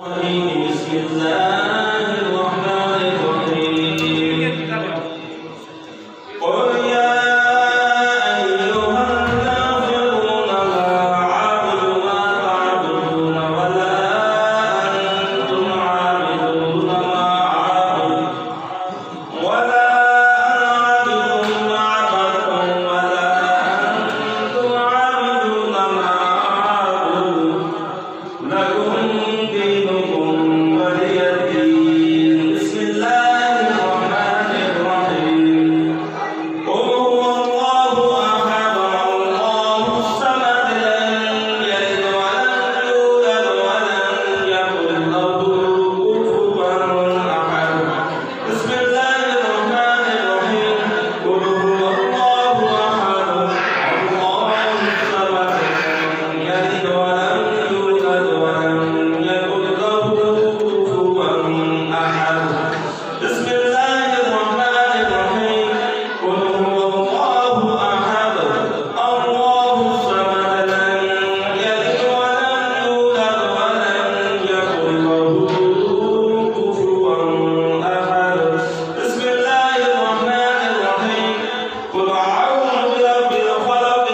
بسم الله الرحمن الرحيم قل يا أيها الكافرون لا أعبد ما تعبدون ولا أنتم عابدون ما أعبد ولا أنا عابد ما عبدتم ولا أنتم عابدون ما أعبد لكم دينكم ولي الدين بسم الله الرحمن الرحيم قل هو الله أحد الله الصمد لم يلد ولم يولد ولم يكن له كفوا أحد بسم الله الرحمن الرحيم قل هو الله أحد الله الصمد لم يلد ولم يولد ولم يكن له كفوا أحد بسم الله الرحمن الرحيم قل هو الله أحد الله الصمد لم يلد ولم يولد ولم يكن له كفوا أحد بسم الله الرحمن الرحيم قل أعوذ برب الفلق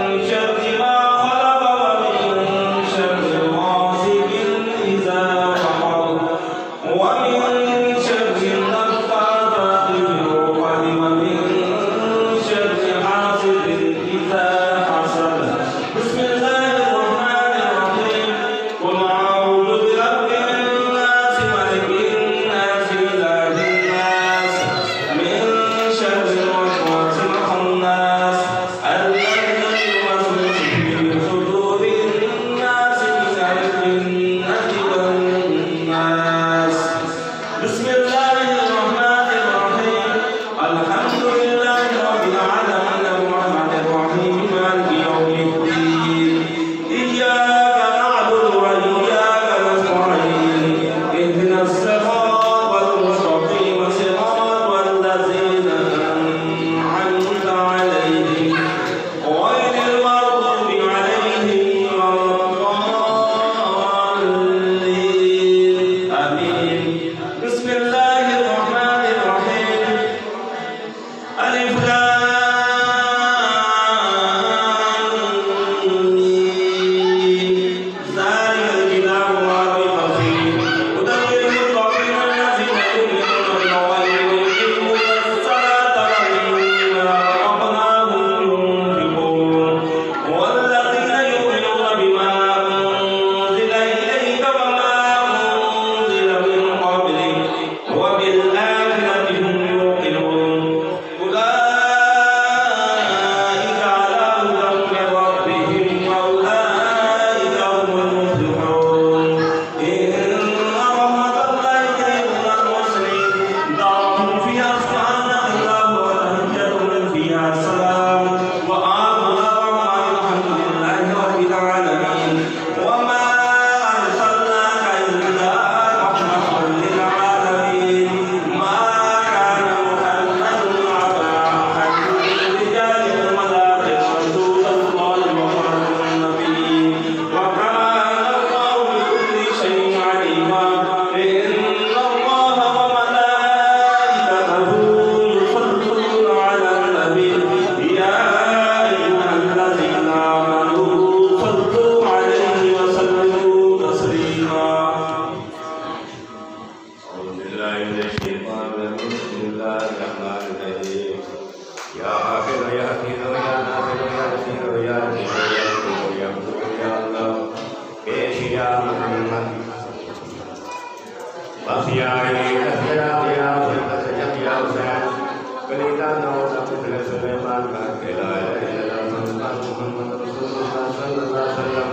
من شر ما خلق ومن شر غاسق إذا وقب ومن شر النفاثات في العقد ومن شر حاسد إذا حسد بسم الله الرحمن الرحيم قل أعوذ برب الناس ملك الناس إله الناس من شر الوسواس الخناس الذي يوسوس في صدور الناس من الجنة والناس بسم الله الرحمن الرحيم الحمد لله رب العالمين الرحمن الرحيم مالك يوم الدين إياك نعبد وإياك نستعين اهدنا الصراط المستقيم صراط الذين أنعمت عليهم غير المغضوب عليهم ولا الضالين آمين بسم الله الرحمن الرحيم ألف لام ميم ذلك الكتاب لا ريب فيه هدى للمتقين الذين يؤمنون بالغيب ويقيمون الصلاة ومما رزقناهم ينفقون والذين يؤمنون بما أنزل إليك وما أنزل من قبلك وبالآخرة هم يوقنون أولئك على هدى من ربهم وأولئك هم المفلحون إن رحمة الله قريب من المحسنين دعوهم فيها سبحانك اللهم وتحيتهم فيها سلام وآخر دعواهم الحمد لله رب العالمين وما أرسلناك إلا رحمة للعالمين ما كان محمد أبا أحد من رجالكم ولكن رسول الله وخاتم النبيين وكان الله بكل شيء عليما إن الله وملائكته يصلون على النبي يا أيها الذين آمنوا صلوا عليه وسلموا تسليما أعوذ بالله من الشيطان الرجيم بسم الله الرحمن الرحيم يا حافظ يا حفيظ يا ناصر يا نصير يا لطيف يا لطيف يا مطيع يا الله ايش يا محمد بس يا علي يا سيد يا حسين كليتا نور مثل سليمان لا اله الا الله محمد رسول الله صلى الله عليه وسلم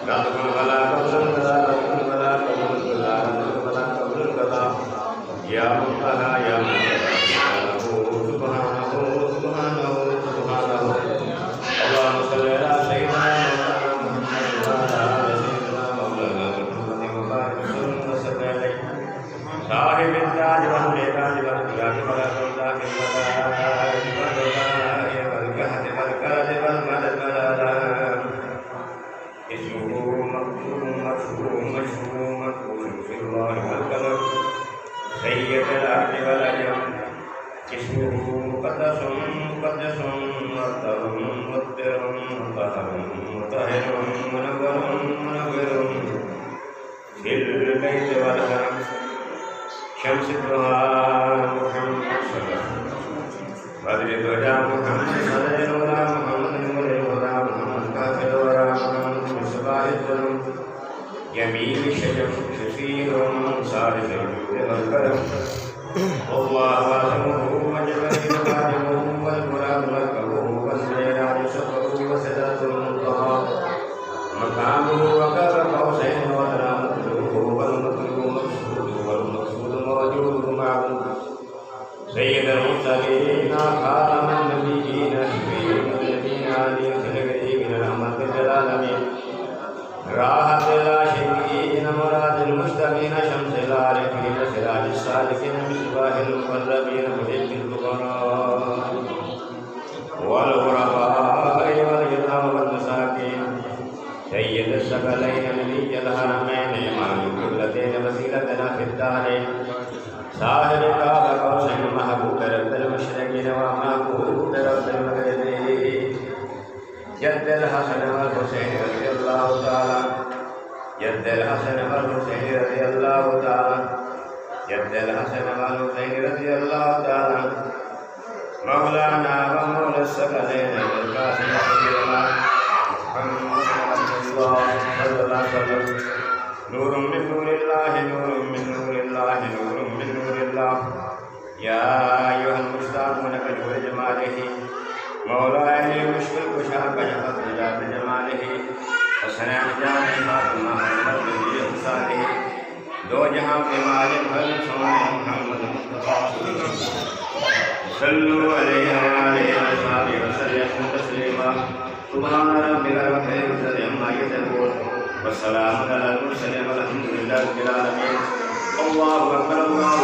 لا تكن ولا تكن ولا تكن ولا تكن ولا تكن ولا تكن ولا يا منتهى يا منتهى سبحانه سبحانه سبحانه اللهم صل على سيدنا محمد وعلى آل سيدنا مولانا محمد وبارك وسلم عليه صاحب التاج والميدان والإكرام والإحسان والكهف والكرم والمدد والآلام اسمه مكتوم مشهور سيد الأرض والأجم اسمه مقدس مقدس مرتب مطهر مطهر مطهر منور منور في البيت والحرم شمس الضحى محمد صلى الله عليه وسلم بدر الهدى محمد صدر الهدى محمد نور الهدى محمد كافر الورى محمد مصباح الظلم جميل الشجر كثير صالح الجود والكرم والله واسمه وجبريل خادمه والقرآن ملكه والسيران سفره وسدرة المنتهى مقامه وقاب قوسين وأدنى مطلوبه والمطلوب مقصود والمقصود موجود معه سيد المرسلين خاتم النبيين شفيع الذين عليه خلقه من رحمة العالمين راحة العاشقين مراد المشتقين شمس العارفين سراج السالكين مصباح المقربين محب الفقراء والغرباء واليتامى والمساكين سيد الثقلين نبي الحرمين إمام القبلتين وسيلتنا في الدارين صاحب قاب قوسين محبوب رب المشرقين ومحبوب رب المغربين جد الحسن والحسين رضي الله تعالى جد الحسن والحسين رضي الله تعالى جد الحسن والحسين رضي الله تعالى مولانا ومولى الثقلين القاسم سيدنا محمد صلى الله عليه وسلم نور من نور الله نور من نور الله نور من نور الله يا أيها المشتاقون كنور جماله مولاي مشكل كشاك جهد ذات جماله وسلام جامع فاطمة محمد بن إحسانه دو جهاں کے مالک ہر سونے محمد صلوا علیہ وآلہ وصحبہ وسلم تسلیما سبحان ربک رب العزة عما يصفون والسلام على المرسلين والحمد لله رب العالمين الله أكبر الله